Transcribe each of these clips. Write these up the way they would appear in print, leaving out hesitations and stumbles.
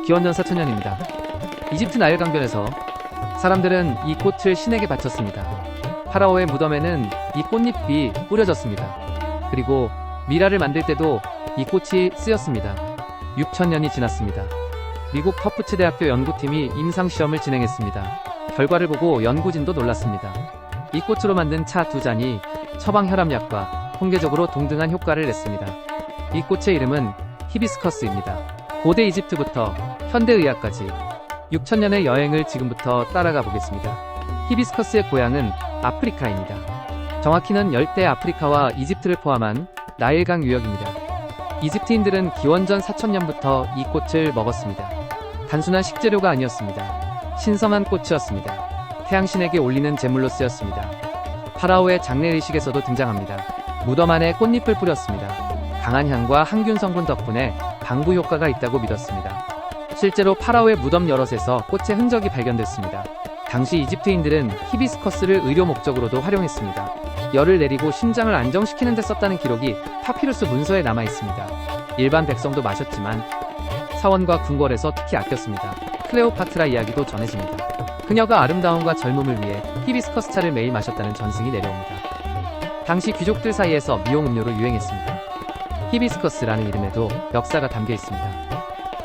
기원전 4000년입니다. 이집트 나일 강변에서 사람들은 이 꽃을 신에게 바쳤습니다. 파라오의 무덤에는 이 꽃잎이 뿌려졌습니다. 그리고 미라를 만들 때도 이 꽃이 쓰였습니다. 6000년이 지났습니다. 미국 터프츠 대학교 연구팀이 임상시험을 진행했습니다. 결과를 보고 연구진도 놀랐습니다. 이 꽃으로 만든 차 2잔이 처방혈압약과 통계적으로 동등한 효과를 냈습니다. 이 꽃의 이름은 히비스커스입니다. 고대 이집트부터 현대의학까지 6000년의 여행을 지금부터 따라가 보겠습니다. 히비스커스의 고향은 아프리카입니다. 정확히는 열대 아프리카와 이집트를 포함한 나일강 유역입니다. 이집트인들은 기원전 4000년부터 이 꽃을 먹었습니다. 단순한 식재료가 아니었습니다. 신성한 꽃이었습니다. 태양신에게 올리는 제물로 쓰였습니다. 파라오의 장례의식에서도 등장합니다. 무덤 안에 꽃잎을 뿌렸습니다. 강한 향과 항균 성분 덕분에 방부 효과가 있다고 믿었습니다. 실제로 파라오의 무덤 여럿에서 꽃의 흔적이 발견됐습니다. 당시 이집트인들은 히비스커스를 의료 목적으로도 활용했습니다. 열을 내리고 심장을 안정시키는 데 썼다는 기록이 파피루스 문서에 남아 있습니다. 일반 백성도 마셨지만 사원과 궁궐에서 특히 아꼈습니다. 클레오파트라 이야기도 전해집니다. 그녀가 아름다움과 젊음을 위해 히비스커스 차를 매일 마셨다는 전승이 내려옵니다. 당시 귀족들 사이에서 미용 음료로 유행했습니다. 히비스커스라는 이름에도 역사가 담겨 있습니다.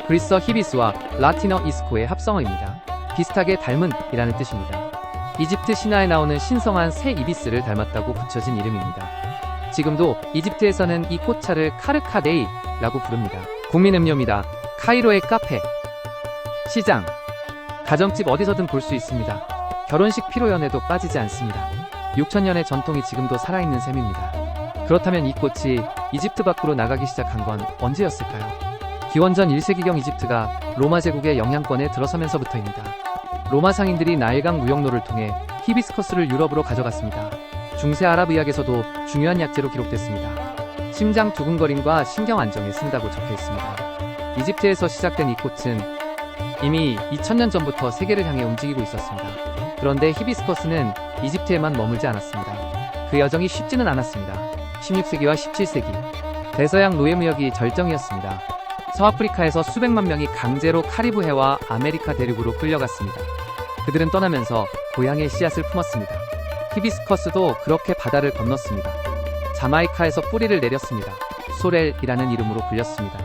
그리스어 히비스와 라틴어 이스코의 합성어입니다. 비슷하게 닮은 이라는 뜻입니다. 이집트 신화에 나오는 신성한 새 이비스를 닮았다고 붙여진 이름입니다. 지금도 이집트에서는 이 꽃차를 카르카데이라고 부릅니다. 국민 음료입니다. 카이로의 카페, 시장, 가정집 어디서든 볼 수 있습니다. 결혼식 피로연에도 빠지지 않습니다. 6000년의 전통이 지금도 살아있는 셈입니다. 그렇다면 이 꽃이 이집트 밖으로 나가기 시작한 건 언제였을까요? 기원전 1세기경 이집트가 로마 제국의 영향권에 들어서면서부터입니다. 로마 상인들이 나일강 무역로를 통해 히비스커스를 유럽으로 가져갔습니다. 중세 아랍 의학에서도 중요한 약재로 기록됐습니다. 심장 두근거림과 신경 안정에 쓴다고 적혀 있습니다. 이집트에서 시작된 이 꽃은 이미 2000년 전부터 세계를 향해 움직이고 있었습니다. 그런데 히비스커스는 이집트에만 머물지 않았습니다. 그 여정이 쉽지는 않았습니다. 16세기와 17세기 대서양 노예무역이 절정이었습니다. 서아프리카에서 수백만 명이 강제로 카리브해와 아메리카 대륙으로 끌려갔습니다. 그들은 떠나면서 고향의 씨앗을 품었습니다. 히비스커스도 그렇게 바다를 건넜습니다. 자마이카에서 뿌리를 내렸습니다. 소렐이라는 이름으로 불렸습니다.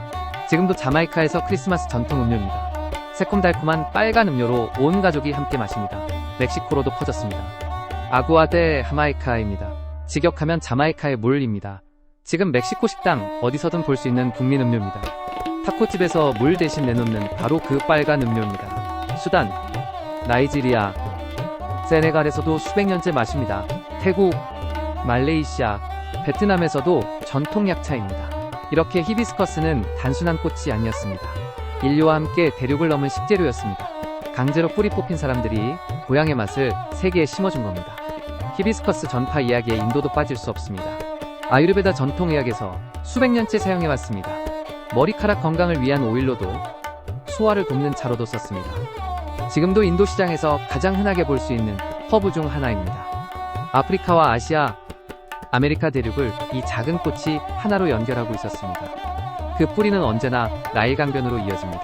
지금도 자마이카에서 크리스마스 전통 음료입니다. 새콤달콤한 빨간 음료로 온 가족이 함께 마십니다. 멕시코로도 퍼졌습니다. 아구아 데 하마이카입니다. 직역하면 자마이카의 물입니다. 지금 멕시코 식당 어디서든 볼 수 있는 국민 음료입니다. 타코집에서 물 대신 내놓는 바로 그 빨간 음료입니다. 수단, 나이지리아, 세네갈에서도 수백 년째 마십니다. 태국, 말레이시아, 베트남에서도 전통 약차입니다. 이렇게 히비스커스는 단순한 꽃이 아니었습니다. 인류와 함께 대륙을 넘은 식재료였습니다. 강제로 뿌리 뽑힌 사람들이 고향의 맛을 세계에 심어준 겁니다. 히비스커스 전파 이야기에 인도도 빠질 수 없습니다. 아유르베다 전통의학에서 수백 년째 사용해왔습니다. 머리카락 건강을 위한 오일로도 소화를 돕는 차로도 썼습니다. 지금도 인도 시장에서 가장 흔하게 볼 수 있는 허브 중 하나입니다. 아프리카와 아시아, 아메리카 대륙을 이 작은 꽃이 하나로 연결하고 있었습니다. 그 뿌리는 언제나 나일 강변으로 이어집니다.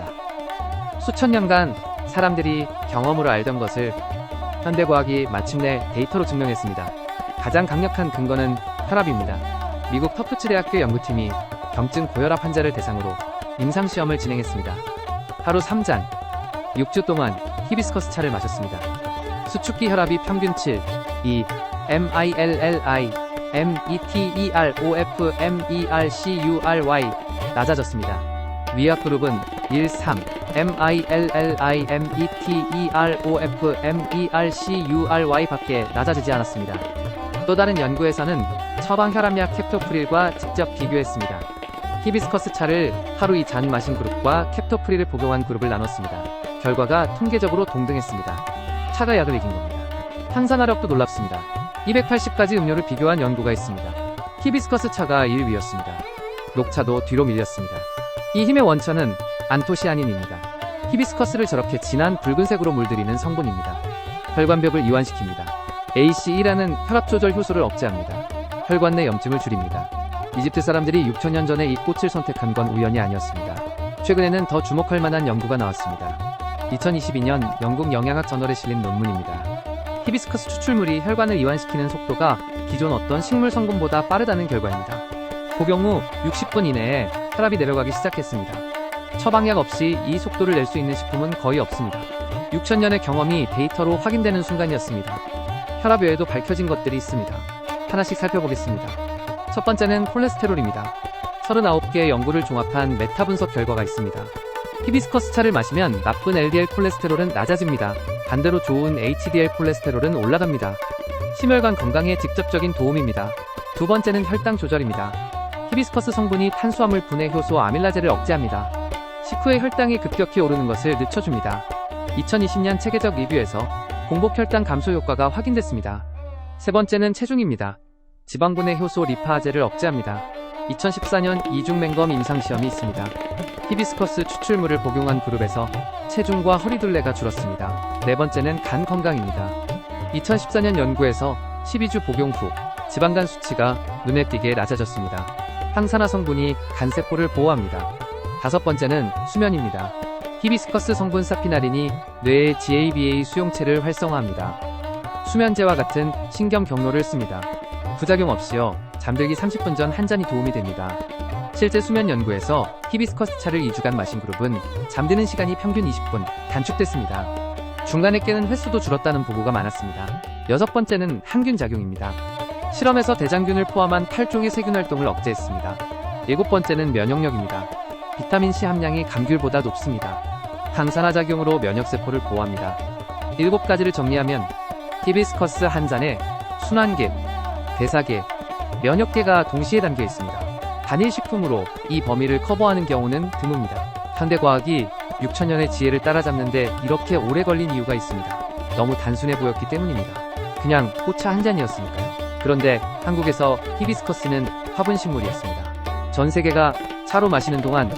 수천 년간 사람들이 경험으로 알던 것을 현대과학이 마침내 데이터로 증명했습니다. 가장 강력한 근거는 혈압입니다. 미국 터프츠 대학교 연구팀이 경증 고혈압 환자를 대상으로 임상시험을 진행했습니다. 하루 3잔, 6주 동안 히비스커스 차를 마셨습니다. 수축기 혈압이 평균 7, 2, MILLI, METEROF, MERCURY 낮아졌습니다. 위약 그룹은 1, 3, MILLI, METEROF, MERCURY 밖에 낮아지지 않았습니다. 또 다른 연구에서는 처방 혈압약 캡토프릴과 직접 비교했습니다. 히비스커스 차를 하루 2잔 마신 그룹과 캡토프릴을 복용한 그룹을 나눴습니다. 결과가 통계적으로 동등했습니다. 차가 약을 이긴 겁니다. 항산화력도 놀랍습니다. 280가지 음료를 비교한 연구가 있습니다. 히비스커스 차가 1위였습니다. 녹차도 뒤로 밀렸습니다. 이 힘의 원천은 안토시아닌입니다. 히비스커스를 저렇게 진한 붉은색으로 물들이는 성분입니다. 혈관벽을 이완시킵니다. ACE라는 혈압 조절 효소를 억제합니다. 혈관 내 염증을 줄입니다. 이집트 사람들이 6000년 전에 이 꽃을 선택한 건 우연이 아니었습니다. 최근에는 더 주목할 만한 연구가 나왔습니다. 2022년 영국 영양학 저널에 실린 논문입니다. 히비스커스 추출물이 혈관을 이완시키는 속도가 기존 어떤 식물 성분보다 빠르다는 결과입니다. 복용 후 60분 이내에 혈압이 내려가기 시작했습니다. 처방약 없이 이 속도를 낼 수 있는 식품은 거의 없습니다. 6천년의 경험이 데이터로 확인되는 순간이었습니다. 혈압 외에도 밝혀진 것들이 있습니다. 하나씩 살펴보겠습니다. 첫 번째는 콜레스테롤입니다. 39개의 연구를 종합한 메타 분석 결과가 있습니다. 히비스커스 차를 마시면 나쁜 LDL 콜레스테롤은 낮아집니다. 반대로 좋은 HDL 콜레스테롤은 올라갑니다. 심혈관 건강에 직접적인 도움입니다. 두 번째는 혈당 조절입니다. 히비스커스 성분이 탄수화물 분해 효소 아밀라제를 억제합니다. 식후에 혈당이 급격히 오르는 것을 늦춰줍니다. 2020년 체계적 리뷰에서 공복 혈당 감소 효과가 확인됐습니다. 세 번째는 체중입니다. 지방 분해 효소 리파아제를 억제합니다. 2014년 이중맹검 임상시험이 있습니다. 히비스커스 추출물을 복용한 그룹에서 체중과 허리둘레가 줄었습니다. 네 번째는 간 건강입니다. 2014년 연구에서 12주 복용 후 지방간 수치가 눈에 띄게 낮아졌습니다. 항산화 성분이 간세포를 보호합니다. 다섯 번째는 수면입니다. 히비스커스 성분 사피나린이 뇌의 GABA 수용체를 활성화합니다. 수면제와 같은 신경 경로를 씁니다. 부작용 없이요. 잠들기 30분 전 한 잔이 도움이 됩니다. 실제 수면 연구에서 히비스커스 차를 2주간 마신 그룹은 잠드는 시간이 평균 20분 단축됐습니다. 중간에 깨는 횟수도 줄었다는 보고가 많았습니다. 여섯 번째는 항균 작용입니다. 실험에서 대장균을 포함한 8종의 세균 활동을 억제했습니다. 일곱 번째는 면역력입니다. 비타민C 함량이 감귤보다 높습니다. 항산화 작용으로 면역세포를 보호합니다. 7가지를 정리하면 히비스커스 한 잔에 순환계, 대사계, 면역계가 동시에 담겨 있습니다. 단일 식품으로 이 범위를 커버하는 경우는 드뭅니다. 현대과학이 6천년의 지혜를 따라잡는데 이렇게 오래 걸린 이유가 있습니다. 너무 단순해 보였기 때문입니다. 그냥 꽃차 한 잔이었으니까요. 그런데 한국에서 히비스커스는 화분식물이었습니다. 전 세계가 차로 마시는 동안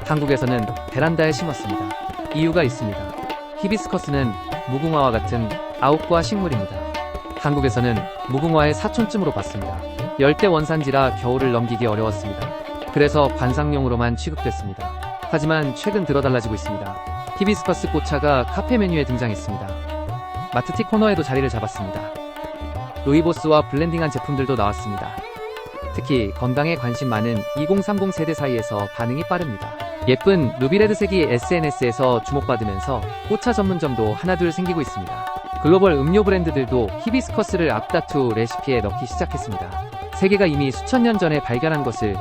한국에서는 베란다에 심었습니다. 이유가 있습니다. 히비스커스는 무궁화와 같은 아욱과 식물입니다. 한국에서는 무궁화의 사촌쯤으로 봤습니다. 열대 원산지라 겨울을 넘기기 어려웠습니다. 그래서 관상용으로만 취급됐습니다. 하지만 최근 들어 달라지고 있습니다. 히비스커스 꽃차가 카페 메뉴에 등장했습니다. 마트티 코너에도 자리를 잡았습니다. 루이보스와 블렌딩한 제품들도 나왔습니다. 특히 건강에 관심 많은 2030 세대 사이에서 반응이 빠릅니다. 예쁜 루비레드색이 SNS에서 주목받으면서 꽃차 전문점도 하나둘 생기고 있습니다. 글로벌 음료 브랜드들도 히비스커스를 앞다투 레시피에 넣기 시작했습니다. 세계가 이미 수천 년 전에 발견한 것을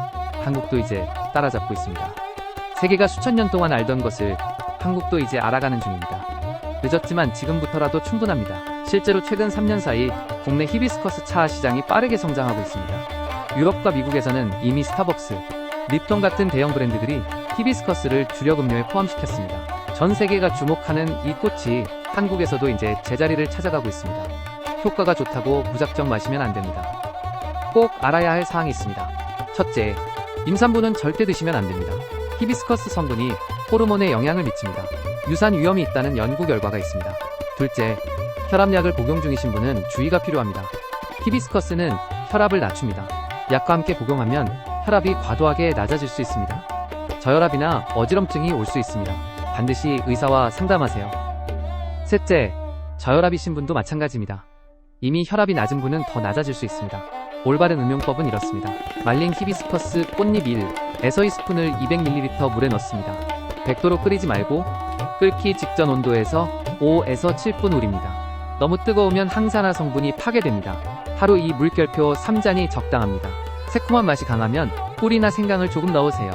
한국도 이제 따라잡고 있습니다. 세계가 수천 년 동안 알던 것을 한국도 이제 알아가는 중입니다. 늦었지만 지금부터라도 충분합니다. 실제로 최근 3년 사이 국내 히비스커스 차 시장이 빠르게 성장하고 있습니다. 유럽과 미국에서는 이미 스타벅스, 립톤 같은 대형 브랜드들이 히비스커스를 주력 음료에 포함시켰습니다. 전 세계가 주목하는 이 꽃이 한국에서도 이제 제자리를 찾아가고 있습니다. 효과가 좋다고 무작정 마시면 안 됩니다. 꼭 알아야 할 사항이 있습니다. 첫째, 임산부는 절대 드시면 안 됩니다. 히비스커스 성분이 호르몬에 영향을 미칩니다. 유산 위험이 있다는 연구 결과가 있습니다. 둘째, 혈압약을 복용 중이신 분은 주의가 필요합니다. 히비스커스는 혈압을 낮춥니다. 약과 함께 복용하면 혈압이 과도하게 낮아질 수 있습니다. 저혈압이나 어지럼증이 올 수 있습니다. 반드시 의사와 상담하세요. 셋째, 저혈압이신 분도 마찬가지입니다. 이미 혈압이 낮은 분은 더 낮아질 수 있습니다. 올바른 음용법은 이렇습니다. 말린 히비스커스 꽃잎 1, 에서 2스푼을 200ml 물에 넣습니다. 100도로 끓이지 말고 끓기 직전 온도에서 5에서 7분 우립니다. 너무 뜨거우면 항산화 성분이 파괴됩니다. 하루 이 물결표 3잔이 적당합니다. 새콤한 맛이 강하면 꿀이나 생강을 조금 넣으세요.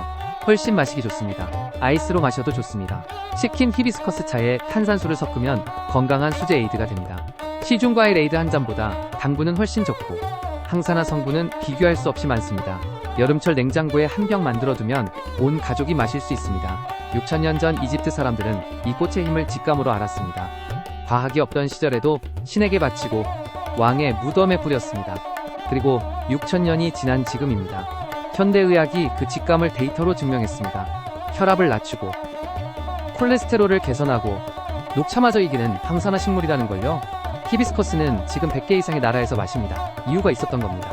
훨씬 마시기 좋습니다. 아이스로 마셔도 좋습니다. 식힌 히비스커스 차에 탄산수를 섞으면 건강한 수제 에이드가 됩니다. 시중 과일 에이드 한 잔보다 당분은 훨씬 적고 항산화 성분은 비교할 수 없이 많습니다. 여름철 냉장고에 한 병 만들어두면 온 가족이 마실 수 있습니다. 6천년 전 이집트 사람들은 이 꽃의 힘을 직감으로 알았습니다. 과학이 없던 시절에도 신에게 바치고 왕의 무덤에 뿌렸습니다. 그리고 6천년이 지난 지금입니다. 현대의학이 그 직감을 데이터로 증명했습니다. 혈압을 낮추고 콜레스테롤을 개선하고 녹차마저 이기는 항산화 식물이라는 걸요. 히비스커스는 지금 100개 이상의 나라에서 마십니다. 이유가 있었던 겁니다.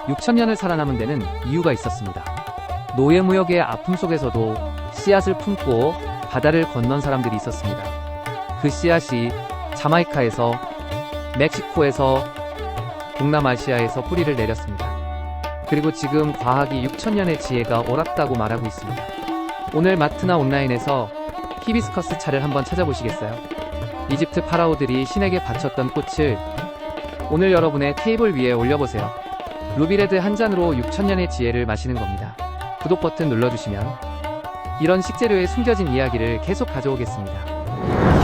6천년을 살아남은 데는 이유가 있었습니다. 노예무역의 아픔 속에서도 씨앗을 품고 바다를 건넌 사람들이 있었습니다. 그 씨앗이 자마이카에서, 멕시코에서, 동남아시아에서 뿌리를 내렸습니다. 그리고 지금 과학이 6천년의 지혜가 옳았다고 말하고 있습니다. 오늘 마트나 온라인에서 히비스커스 차를 한번 찾아보시겠어요? 이집트 파라오들이 신에게 바쳤던 꽃을 오늘 여러분의 테이블 위에 올려보세요. 루비레드 한 잔으로 6천년의 지혜를 마시는 겁니다. 구독 버튼 눌러주시면 이런 식재료에 숨겨진 이야기를 계속 가져오겠습니다.